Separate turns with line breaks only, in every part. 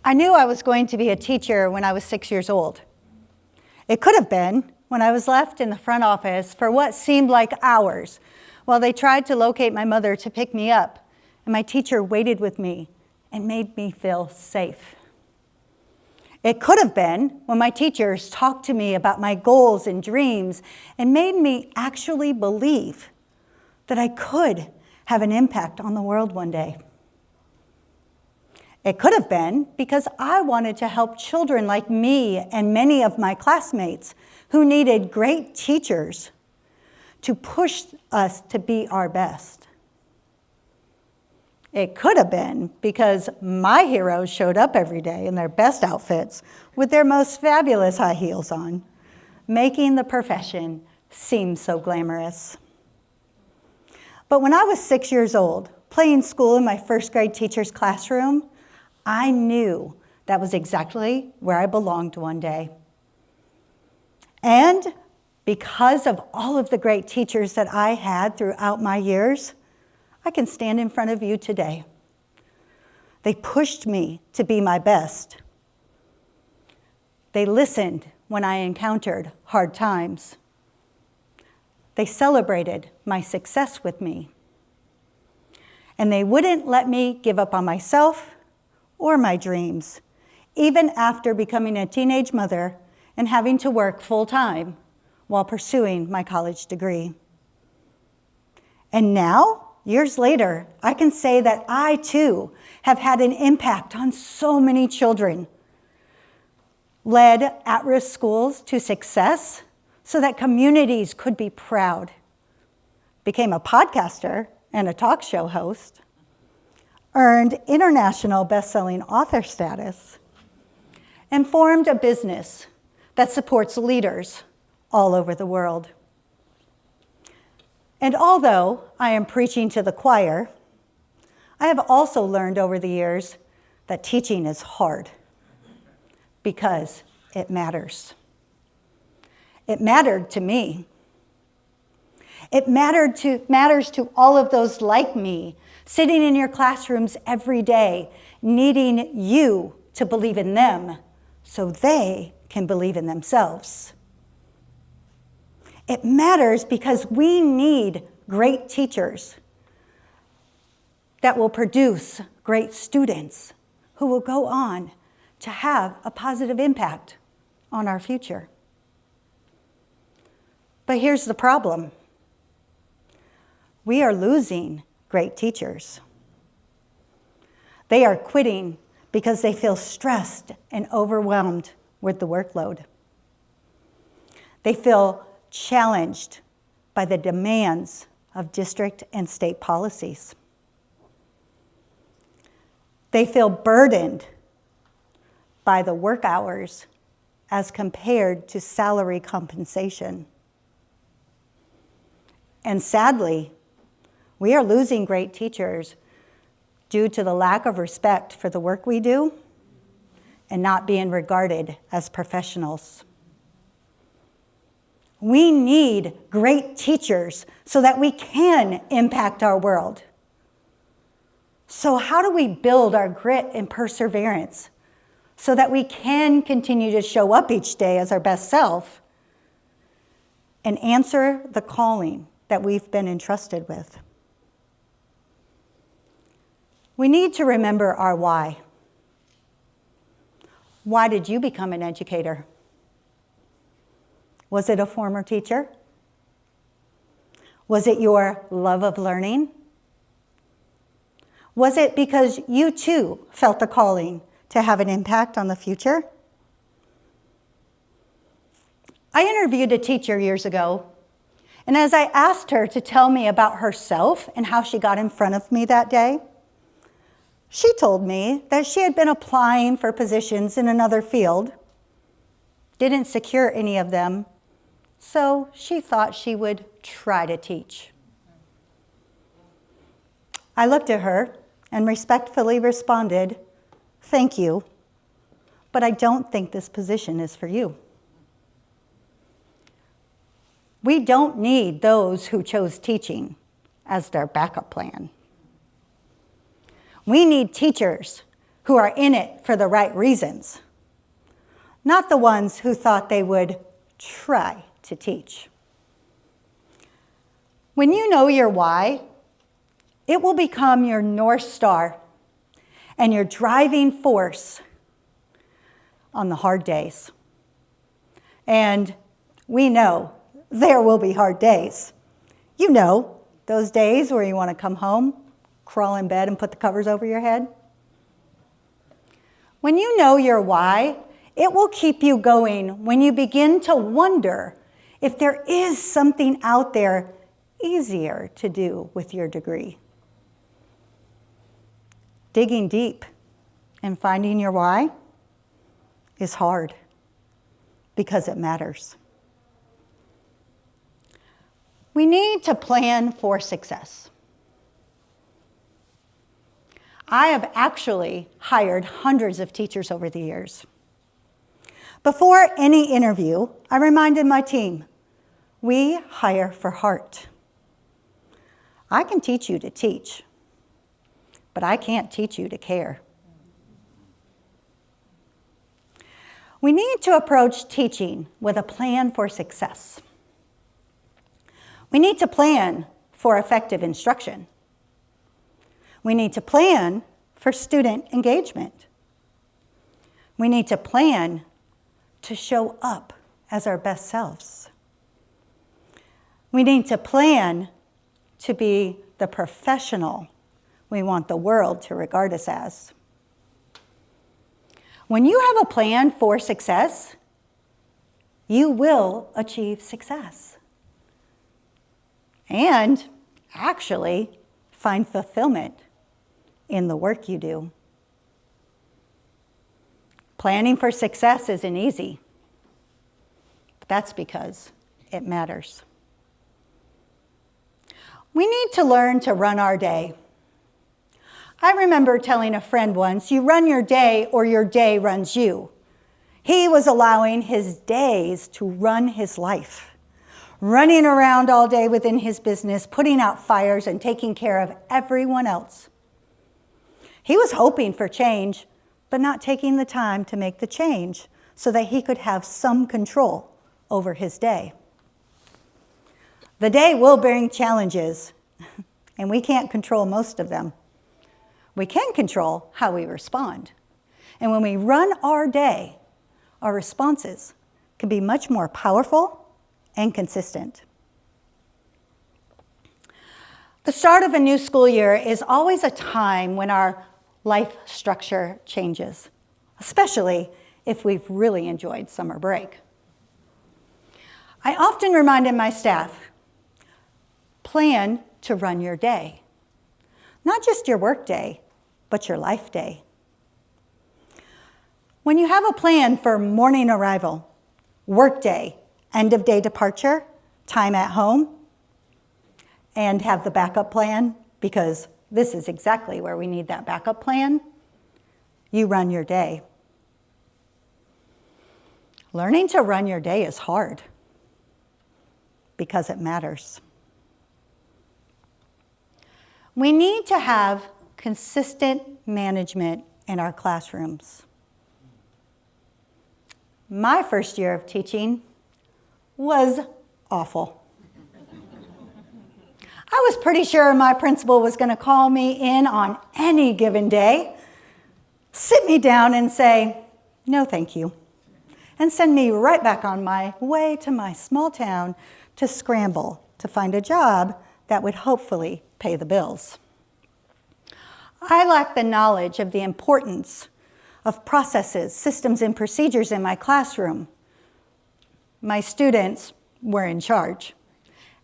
I knew I was going to be a teacher when I was 6 years old. It could have been when I was left in the front office for what seemed like hours while they tried to locate my mother to pick me up, and my teacher waited with me and made me feel safe. It could have been when my teachers talked to me about my goals and dreams and made me actually believe that I could have an impact on the world one day. It could have been because I wanted to help children like me and many of my classmates who needed great teachers to push us to be our best. It could have been because my heroes showed up every day in their best outfits with their most fabulous high heels on, making the profession seem so glamorous. But when I was 6 years old, playing school in my first grade teacher's classroom, I knew that was exactly where I belonged one day. And because of all of the great teachers that I had throughout my years, I can stand in front of you today. They pushed me to be my best. They listened when I encountered hard times. They celebrated my success with me. And they wouldn't let me give up on myself or my dreams, even after becoming a teenage mother and having to work full-time while pursuing my college degree. And now, years later, I can say that I too have had an impact on so many children, led at-risk schools to success so that communities could be proud, became a podcaster and a talk show host, earned international best-selling author status, and formed a business that supports leaders all over the world. And although I am preaching to the choir, I have also learned over the years that teaching is hard because it matters. It mattered to me. It matters to all of those like me, sitting in your classrooms every day, needing you to believe in them so they can believe in themselves. It matters because we need great teachers that will produce great students who will go on to have a positive impact on our future. But here's the problem. We are losing great teachers. They are quitting because they feel stressed and overwhelmed with the workload. They feel challenged by the demands of district and state policies. They feel burdened by the work hours as compared to salary compensation. And sadly, we are losing great teachers due to the lack of respect for the work we do and not being regarded as professionals. We need great teachers so that we can impact our world. So how do we build our grit and perseverance so that we can continue to show up each day as our best self and answer the calling that we've been entrusted with? We need to remember our why. Why did you become an educator? Was it a former teacher? Was it your love of learning? Was it because you too felt the calling to have an impact on the future? I interviewed a teacher years ago, and as I asked her to tell me about herself and how she got in front of me that day, she told me that she had been applying for positions in another field, didn't secure any of them, so she thought she would try to teach. I looked at her and respectfully responded, "Thank you, but I don't think this position is for you." We don't need those who chose teaching as their backup plan. We need teachers who are in it for the right reasons, not the ones who thought they would try to teach. When you know your why, it will become your North Star and your driving force on the hard days. And we know there will be hard days. You know, those days where you want to come home, crawl in bed and put the covers over your head. When you know your why, it will keep you going when you begin to wonder if there is something out there easier to do with your degree. Digging deep and finding your why is hard because it matters. We need to plan for success. I have actually hired hundreds of teachers over the years. Before any interview, I reminded my team, we hire for heart. I can teach you to teach, but I can't teach you to care. We need to approach teaching with a plan for success. We need to plan for effective instruction. We need to plan for student engagement. We need to plan to show up as our best selves. We need to plan to be the professional we want the world to regard us as. When you have a plan for success, you will achieve success. And actually find fulfillment in the work you do. Planning for success isn't easy, but that's because it matters. We need to learn to run our day. I remember telling a friend once, you run your day or your day runs you. He was allowing his days to run his life, running around all day within his business, putting out fires and taking care of everyone else. He was hoping for change, but not taking the time to make the change so that he could have some control over his day. The day will bring challenges, and we can't control most of them. We can control how we respond. And when we run our day, our responses can be much more powerful and consistent. The start of a new school year is always a time when our life structure changes, especially if we've really enjoyed summer break. I often reminded my staff, plan to run your day. Not just your work day, but your life day. When you have a plan for morning arrival, work day, end of day departure, time at home, and have the backup plan, because this is exactly where we need that backup plan, you run your day. Learning to run your day is hard because it matters. We need to have consistent management in our classrooms. My first year of teaching was awful. I was pretty sure my principal was going to call me in on any given day, sit me down and say, no thank you, and send me right back on my way to my small town to scramble to find a job that would hopefully pay the bills. I lacked the knowledge of the importance of processes, systems, and procedures in my classroom. My students were in charge,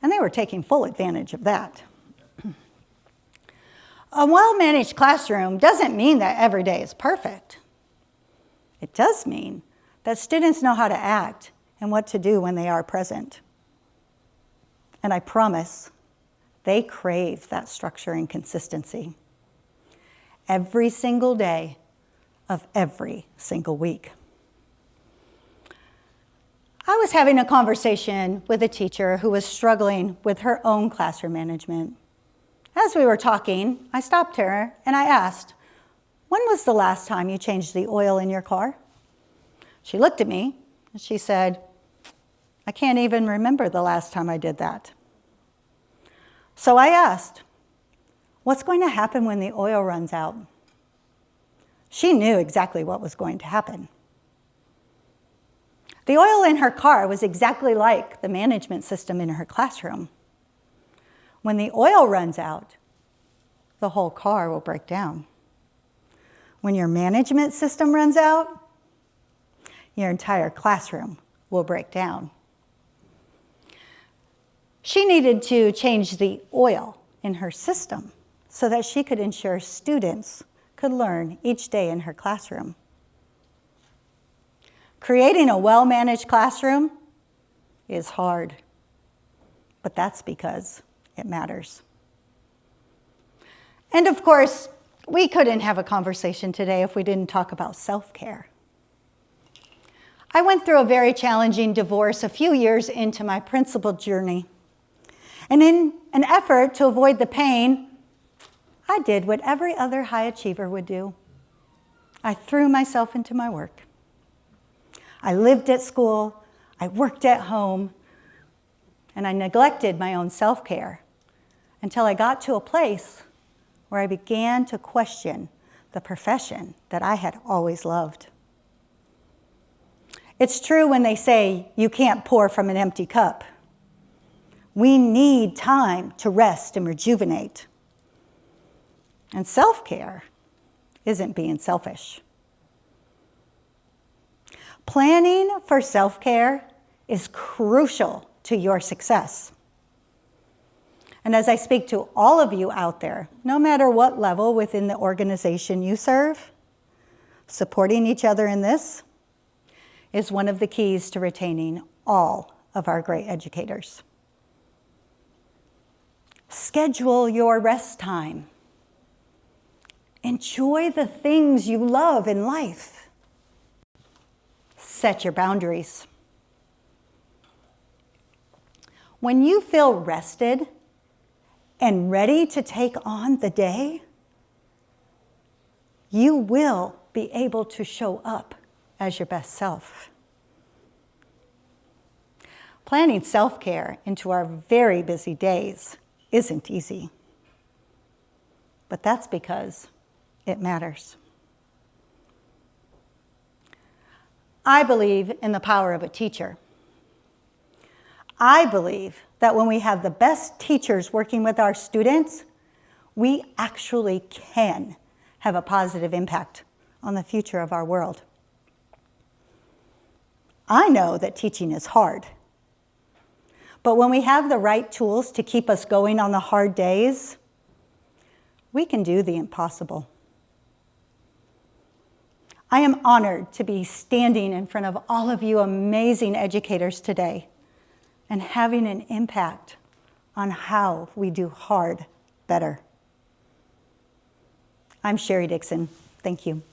and they were taking full advantage of that. A well-managed classroom doesn't mean that every day is perfect. It does mean that students know how to act and what to do when they are present. And I promise, they crave that structure and consistency every single day of every single week. I was having a conversation with a teacher who was struggling with her own classroom management. As we were talking, I stopped her and I asked, when was the last time you changed the oil in your car? She looked at me and she said, I can't even remember the last time I did that. So I asked, what's going to happen when the oil runs out? She knew exactly what was going to happen. The oil in her car was exactly like the management system in her classroom. When the oil runs out, the whole car will break down. When your management system runs out, your entire classroom will break down. She needed to change the oil in her system so that she could ensure students could learn each day in her classroom. Creating a well-managed classroom is hard, but that's because it matters. And of course, we couldn't have a conversation today if we didn't talk about self-care. I went through a very challenging divorce a few years into my principal journey. And in an effort to avoid the pain, I did what every other high achiever would do. I threw myself into my work. I lived at school, I worked at home, and I neglected my own self-care until I got to a place where I began to question the profession that I had always loved. It's true when they say you can't pour from an empty cup. We need time to rest and rejuvenate. And self-care isn't being selfish. Planning for self-care is crucial to your success. And as I speak to all of you out there, no matter what level within the organization you serve, supporting each other in this is one of the keys to retaining all of our great educators. Schedule your rest time. Enjoy the things you love in life. Set your boundaries. When you feel rested and ready to take on the day, you will be able to show up as your best self. Planning self-care into our very busy days isn't easy, but that's because it matters. I believe in the power of a teacher. I believe that when we have the best teachers working with our students, we actually can have a positive impact on the future of our world. I know that teaching is hard, but when we have the right tools to keep us going on the hard days, we can do the impossible. I am honored to be standing in front of all of you amazing educators today and having an impact on how we do hard better. I'm Cheri Dixon. Thank you.